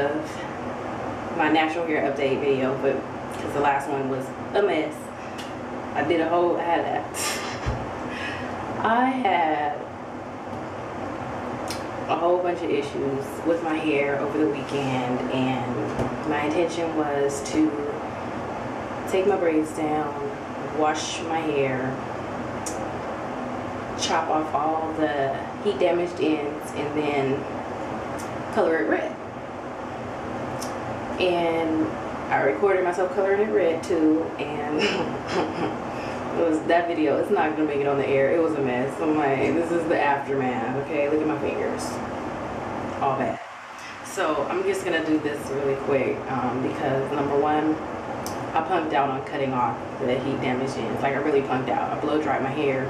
of my natural hair update video, but because the last one was a mess, I had a whole bunch of issues with my hair over the weekend, and my intention was to take my braids down, wash my hair, chop off all the heat damaged ends, and then color it red. And I recorded myself coloring it red too, and that video, it's not gonna make it on the air. It was a mess. I'm like, this is the aftermath. Okay, look at my fingers, all bad. So I'm just gonna do this really quick because number one, I punked out on cutting off the heat damaged ends. Like, I really punked out. I blow dried my hair,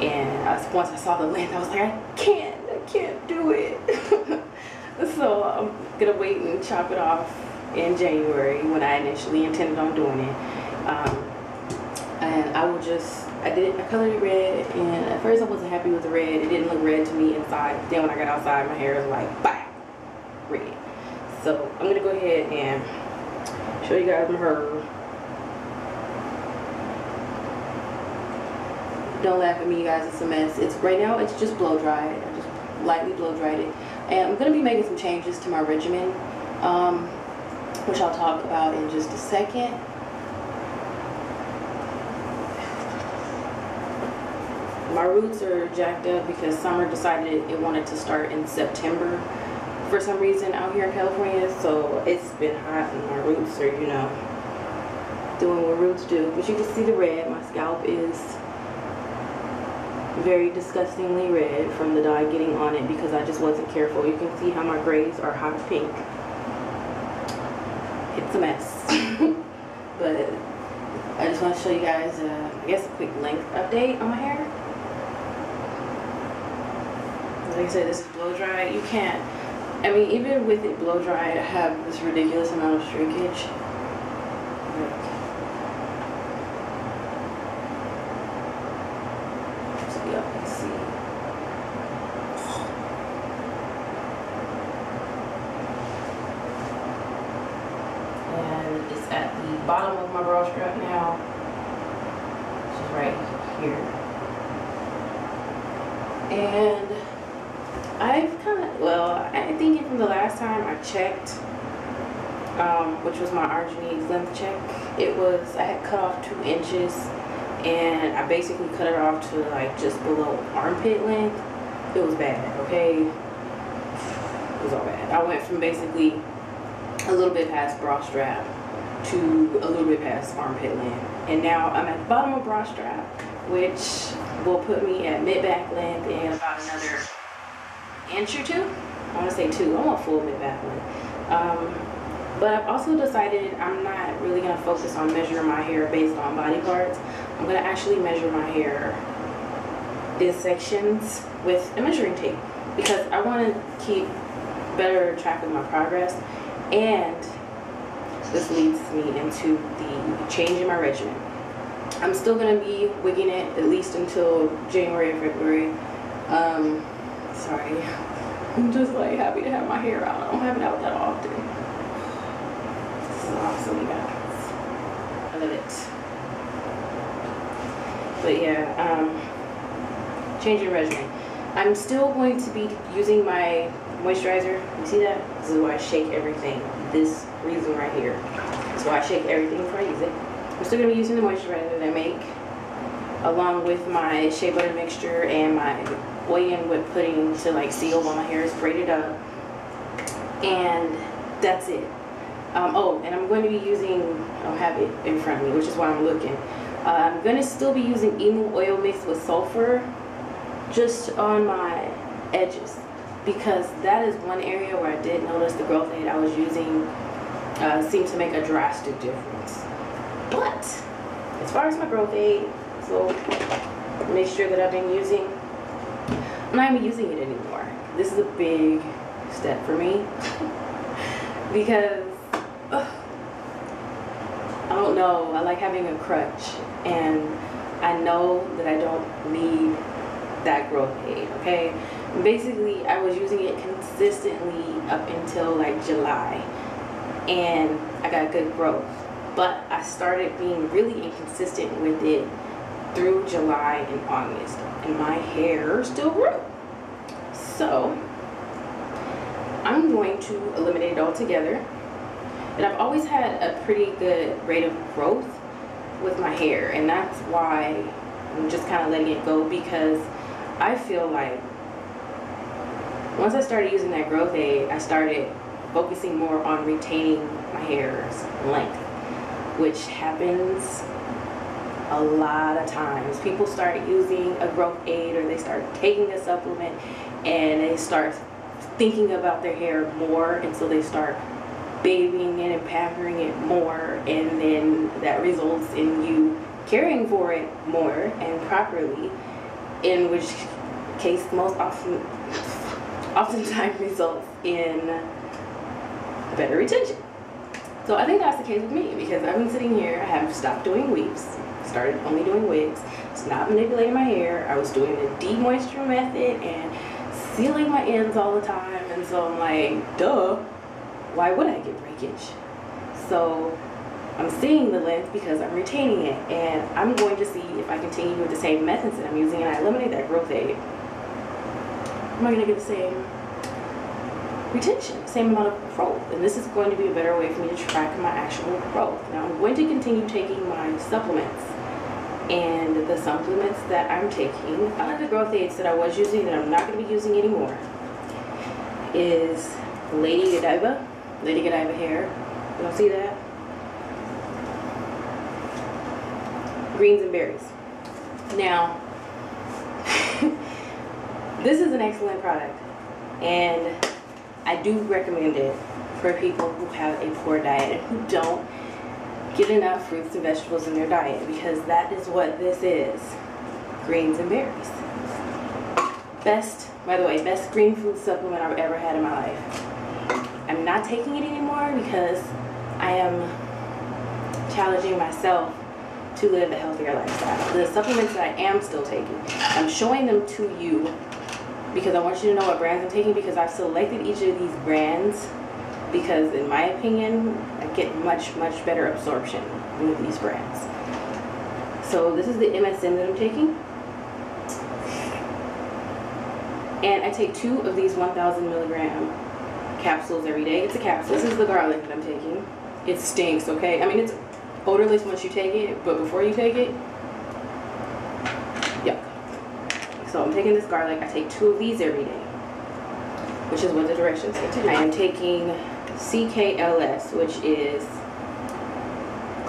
and once I saw the length, I was like, I can't do it. So I'm gonna wait and chop it off in January when I initially intended on doing it. And I colored it red, and at first I wasn't happy with the red. It didn't look red to me inside. Then when I got outside, my hair was like, bang, red. So I'm gonna go ahead and show you guys my hair. Don't laugh at me, you guys, it's a mess. Right now it's just blow dried. I just lightly blow dried it. And I'm gonna be making some changes to my regimen, which I'll talk about in just a second. My roots are jacked up because summer decided it wanted to start in September for some reason out here in California. So it's been hot and my roots are, you know, doing what roots do. But you can see the red. My scalp is very disgustingly red from the dye getting on it because I just wasn't careful. You can see how my grays are hot pink. It's a mess. But I just want to show you guys, I guess, a quick length update on my hair. Like I said, this is blow dry. You can't, I mean, even with it blow dry, I have this ridiculous amount of shrinkage. So y'all can see. And it's at the bottom of my bra strap now, which is right here. And I'm thinking from the last time I checked, which was my Arginine length check, I had cut off 2 inches, and I basically cut it off to like just below armpit length. It was bad, okay? It was all bad. I went from basically a little bit past bra strap to a little bit past armpit length, and now I'm at the bottom of bra strap, which will put me at mid-back length and about another inch or 2. I want to say 2. I want full mid-back length. But I've also decided I'm not really going to focus on measuring my hair based on body parts. I'm going to actually measure my hair in sections with a measuring tape because I want to keep better track of my progress, and this leads me into the change in my regimen. I'm still going to be wigging it at least until January or February. Sorry. I'm just like happy to have my hair out. I don't have it out that often. This is awesome, you guys. I love it. But yeah, changing regimen. I'm still going to be using my moisturizer. You see that? This is why I shake everything. This reason right here. That's why I shake everything before I use it. I'm still going to be using the moisturizer that I make, along with my shea butter mixture and my oil and whipped pudding to like seal while my hair is braided up. And that's it. Oh, and I'm going to be using, I don't have it in front of me, which is why I'm looking. I'm going to still be using emu oil mixed with sulfur just on my edges, because that is one area where I did notice the growth aid I was using seemed to make a drastic difference. But as far as my growth aid, so make sure that I've been using, I'm not even using it anymore. This is a big step for me because I don't know, I like having a crutch, and I know that I don't need that growth aid, okay? Basically, I was using it consistently up until like July, and I got good growth. But I started being really inconsistent with it through July and August, and my hair still grew. So I'm going to eliminate it altogether. And I've always had a pretty good rate of growth with my hair, and that's why I'm just kind of letting it go, because I feel like once I started using that growth aid, I started focusing more on retaining my hair's length, which happens a lot of times. People start using a growth aid, or they start taking a supplement, and they start thinking about their hair more, and so they start babying it and pampering it more, and then that results in you caring for it more and properly, in which case oftentimes results in better retention. So I think that's the case with me, because I've been sitting here, I have stopped doing weaves, started only doing wigs, stopped manipulating my hair. I was doing the de-moisture method and sealing my ends all the time, and so I'm like, duh, why would I get breakage? So I'm seeing the length because I'm retaining it, and I'm going to see if I continue with the same methods that I'm using and I eliminate that growth aid. Am I going to get the same retention, same amount of growth? And this is going to be a better way for me to track my actual growth. Now I'm going to continue taking my supplements, and the supplements that I'm taking, one of the growth aids that I was using that I'm not going to be using anymore is Lady Godiva hair. You don't see that? Greens and berries. Now, this is an excellent product, and I do recommend it for people who have a poor diet and who don't get enough fruits and vegetables in their diet, because that is what this is. Greens and berries. Best, by the way, best green food supplement I've ever had in my life. I'm not taking it anymore because I am challenging myself to live a healthier lifestyle. The supplements that I am still taking, I'm showing them to you because I want you to know what brands I'm taking, because I've selected each of these brands because, in my opinion, I get much better absorption with these brands. So this is the MSM that I'm taking, and I take 2 of these 1,000 milligram capsules every day. It's a capsule. This is the garlic that I'm taking. It stinks, okay? I mean, it's odorless once you take it, but before you take it, yuck. So I'm taking this garlic. I take 2 of these every day, which is what the directions say to do. I am taking CKLS, which is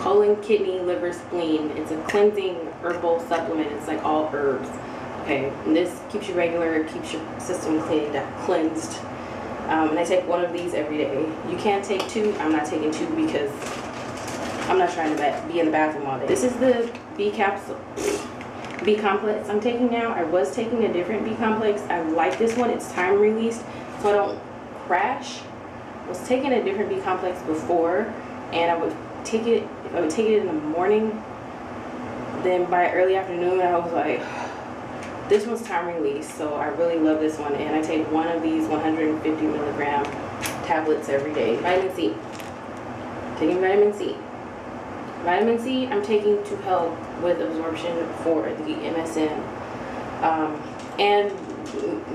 colon, kidney, liver, spleen. It's a cleansing herbal supplement. It's like all herbs. Okay, and this keeps you regular, it keeps your system cleansed. And I take 1 of these every day. You can't take 2. I'm not taking 2 because I'm not trying to be in the bathroom all day. This is the B capsule, B complex I'm taking now. I was taking a different B complex. I like this one. It's time released, so I don't crash. I was taking a different B complex before, and I would take it in the morning. Then by early afternoon, I was like, this one's time release, so I really love this one, and I take 1 of these 150 milligram tablets every day. Vitamin C. Taking vitamin C. Vitamin C I'm taking to help with absorption for the MSM. And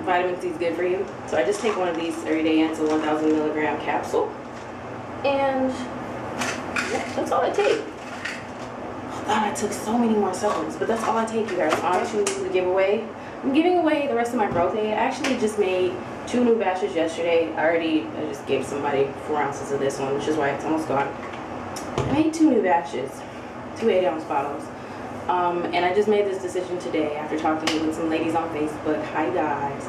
vitamin C is good for you, so I just take 1 of these every day, and it's a 1,000 milligram capsule. And yeah, that's all I take. God, I took so many more supplements, but that's all I take, you guys. On to the giveaway. I'm giving away the rest of my growth aid. I actually just made 2 new batches yesterday. I just gave somebody 4 ounces of this one, which is why it's almost gone. I made 2 new batches, 2 8-ounce bottles. And I just made this decision today after talking with some ladies on Facebook, hi guys,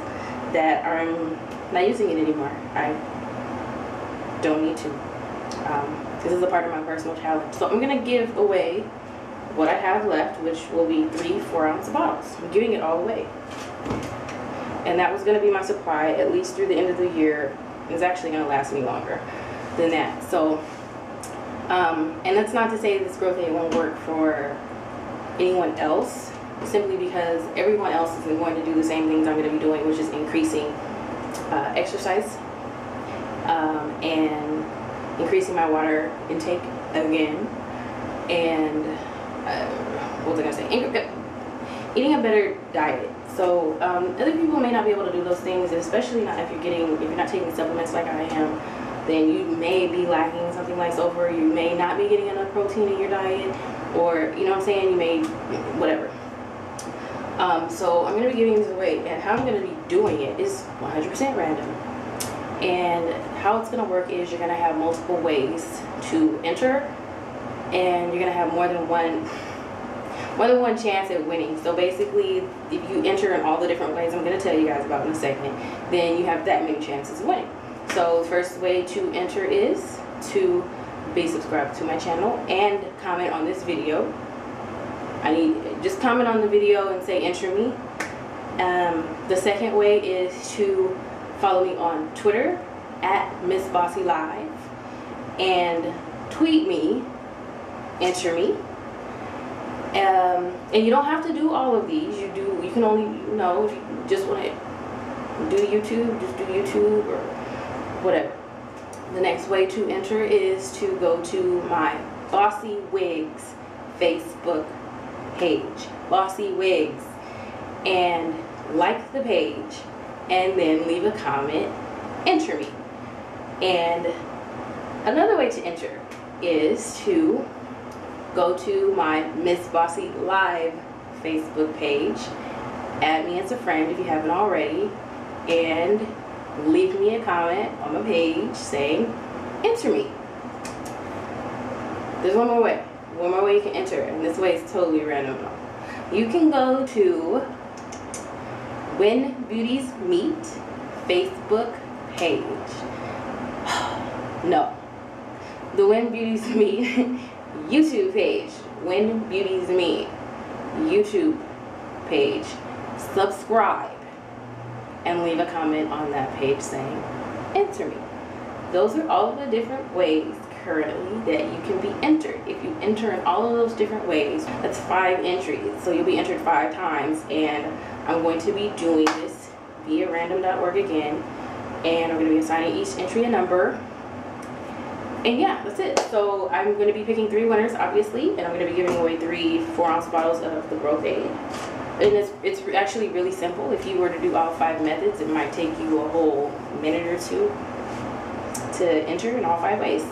that I'm not using it anymore. I don't need to. This is a part of my personal challenge. So I'm gonna give away what I have left, which will be 3 4-ounce bottles. I'm giving it all away. And that was going to be my supply at least through the end of the year. It's actually going to last me longer than that. So, and that's not to say this growth aid won't work for anyone else simply because everyone else is going to do the same things I'm going to be doing, which is increasing exercise and increasing my water intake again, and what was I going to say? Eating a better diet. So other people may not be able to do those things, especially not if you're not taking supplements like I am. Then you may be lacking something like sulfur. You may not be getting enough protein in your diet, or you know what I'm saying. You may whatever. So I'm going to be giving this away, and how I'm going to be doing it is 100% random. And how it's going to work is you're going to have multiple ways to enter, and you're going to have more than one chance at winning. So basically, if you enter in all the different ways I'm going to tell you guys about in a second, then you have that many chances of winning. So the first way to enter is to be subscribed to my channel and comment on this video. Just comment on the video and say enter me. The second way is to follow me on Twitter at Miss Bossy Live and tweet me, enter me. And you don't have to do all of these. You can only, if you just want to do YouTube, just do YouTube or whatever. The next way to enter is to go to my Bossy Wigs Facebook page, Bossy Wigs, and like the page, and then leave a comment, enter me. And another way to enter is to go to my Miss Bossy Live Facebook page, add me as a friend if you haven't already, and leave me a comment on my page saying enter me. There's one more way you can enter, and this way is totally random. You can go to When Beauties Meet Facebook page. No, the When Beauties Meet YouTube page. When Beauties Meet YouTube page. Subscribe and leave a comment on that page saying enter me. Those are all of the different ways currently that you can be entered. If you enter in all of those different ways, that's 5 entries. So you'll be entered 5 times, and I'm going to be doing this via random.org again, and I'm going to be assigning each entry a number. And yeah, that's it. So I'm going to be picking 3 winners, obviously, and I'm going to be giving away 3 4-ounce bottles of the Growth Aid. And it's actually really simple. If you were to do all 5 methods, it might take you a whole minute or 2 to enter in all 5 ways.